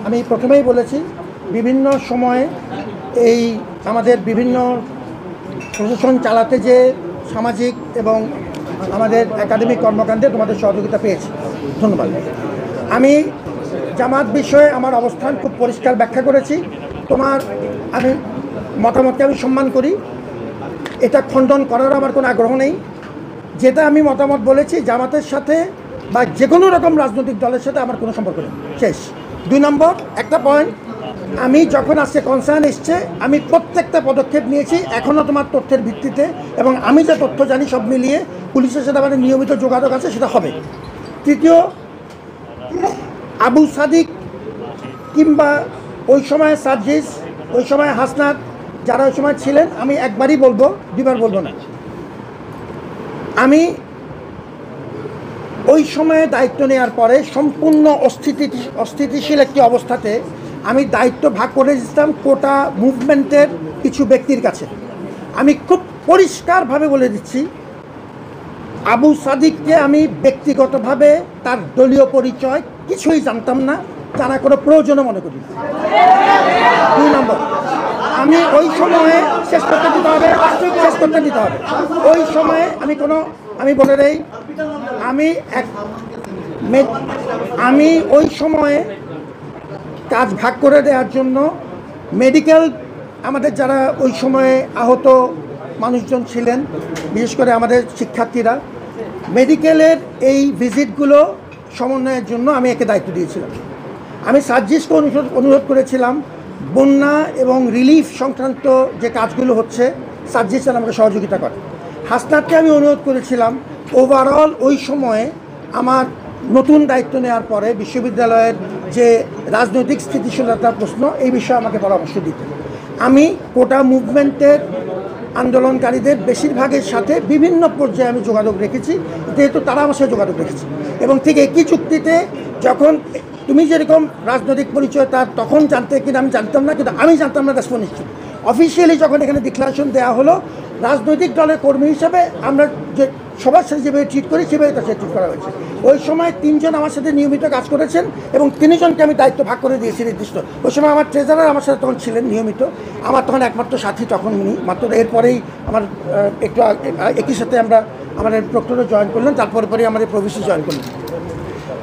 আমি প্রথমেই বলেছি বিভিন্ন সময়ে এই আমাদের বিভিন্ন প্রশাসন চালাতে যে সামাজিক এবং আমাদের একাডেমিক কর্মকাণ্ডে তোমাদের সহযোগিতা পেয়েছি, ধন্যবাদ। আমি জামাত বিষয়ে আমার অবস্থান খুব পরিষ্কার ব্যাখ্যা করেছি। আমি মতামতকে আমি সম্মান করি, এটা খণ্ডন করার আমার কোনো আগ্রহ নেই। যেটা আমি মতামত বলেছি, জামাতের সাথে বা যে কোনো রকম রাজনৈতিক দলের সাথে আমার কোনো সম্পর্ক নেই, শেষ। 2 নম্বর একটা পয়েন্ট, আমি যখন আজকে কনসার্ন এসছে আমি প্রত্যেকটা পদক্ষেপ নিয়েছি এখনও তোমার তথ্যের ভিত্তিতে, এবং আমি যে তথ্য জানি সব মিলিয়ে পুলিশের সাথে আমাদের নিয়মিত যোগাযোগ আছে, সেটা হবে। তৃতীয়, আবু সাদিক কিংবা ওই সময় সার্জিস, ওই সময় হাসনাত, যারা ওই সময় ছিলেন, আমি একবারই বলবো, দুবার বলবো না। আমি ওই সময়ে দায়িত্ব নেওয়ার পরে সম্পূর্ণ অস্থিতিশীল একটি অবস্থাতে আমি দায়িত্ব ভাগ করে দিতাম কোটা মুভমেন্টের কিছু ব্যক্তির কাছে। আমি খুব পরিষ্কারভাবে বলে দিচ্ছি, আবু সাদিককে আমি ব্যক্তিগতভাবে তার দলীয় পরিচয় কিছুই জানতাম না, জানা কোনো প্রয়োজনও মনে করি না। 2 নম্বর, আমি ওই সময়ে শেষ করতে দিতে হবে। ওই সময়ে আমি বলে দেই, আমি ওই সময়ে কাজ ভাগ করে দেওয়ার জন্য মেডিকেল, আমাদের যারা ওই সময়ে আহত মানুষজন ছিলেন, বিশেষ করে আমাদের শিক্ষার্থীরা, মেডিকেলের এই ভিজিটগুলো সমন্বয়ের জন্য আমি একে দায়িত্ব দিয়েছিলাম। আমি সার্জিসকে অনুরোধ করেছিলাম বন্যা এবং রিলিফ সংক্রান্ত যে কাজগুলো হচ্ছে সার্জিস আমাকে সহযোগিতা করে। হাসনাতকে আমি অনুরোধ করেছিলাম ওভারঅল ওই সময়ে আমার নতুন দায়িত্ব নেওয়ার পরে বিশ্ববিদ্যালয়ের যে রাজনৈতিক স্থিতিশীলতার প্রশ্ন, এই বিষয়ে আমাকে পরামর্শ দিতে। আমি কোটা মুভমেন্টের আন্দোলনকারীদের বেশিরভাগের সাথে বিভিন্ন পর্যায়ে আমি যোগাযোগ রেখেছি, যেহেতু তারা আমার সাথে যোগাযোগ রেখেছে। এবং ঠিক একই চুক্তিতে, যখন তুমি যেরকম রাজনৈতিক পরিচয় তার তখন জানতে কিনা আমি জানতাম না, কিন্তু আমি জানতাম না দ্যাটস নিশ্চিত। অফিসিয়ালি যখন এখানে ডিক্লারেশন দেওয়া হলো, রাজনৈতিক দলের কর্মী হিসাবে আমরা যে সবার সাথে যেভাবে ট্রিট করি সেভাবে তার সাথে ট্রিট করা হয়েছে। ওই সময় 3 জন আমার সাথে নিয়মিত কাজ করেছেন এবং 3 জনকে আমি দায়িত্ব ভাগ করে দিয়েছি নির্দিষ্ট। ওই সময় আমার ট্রেজারার আমার সাথে তখন ছিলেন নিয়মিত, আমার তখন একমাত্র সাথী তখন উনি, মাত্র এরপরেই আমার একটু একই সাথে আমাদের প্রক্টরও জয়েন করলেন, পরেই আমাদের প্রভিসি জয়েন করলেন।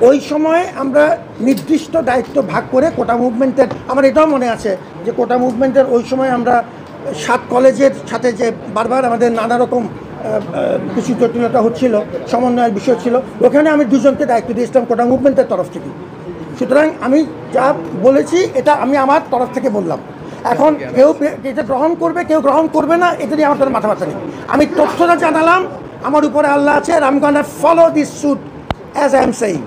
ওই সময় আমরা নির্দিষ্ট দায়িত্ব ভাগ করে কোটা মুভমেন্টের, আমার এটাও মনে আছে যে কোটা মুভমেন্টের ওই সময় আমরা 7 কলেজের সাথে যে বারবার আমাদের নানা রকম কিছু জটিলতা হচ্ছিল, সমন্বয়ের বিষয় ছিল, ওখানে আমি 2 জনকে দায়িত্ব দিয়েছিলাম কোটা মুভমেন্টের তরফ থেকে। সুতরাং আমি যা বলেছি এটা আমি আমার তরফ থেকে বললাম। এখন কেউ এটা গ্রহণ করবে, কেউ গ্রহণ করবে না, এটা নিয়ে আমার তোর মাথা ব্যথা নেই। আমি তথ্যটা জানালাম, আমার উপরে আল্লাহ আছে, আর আমি gonna follow this suit as I am saying.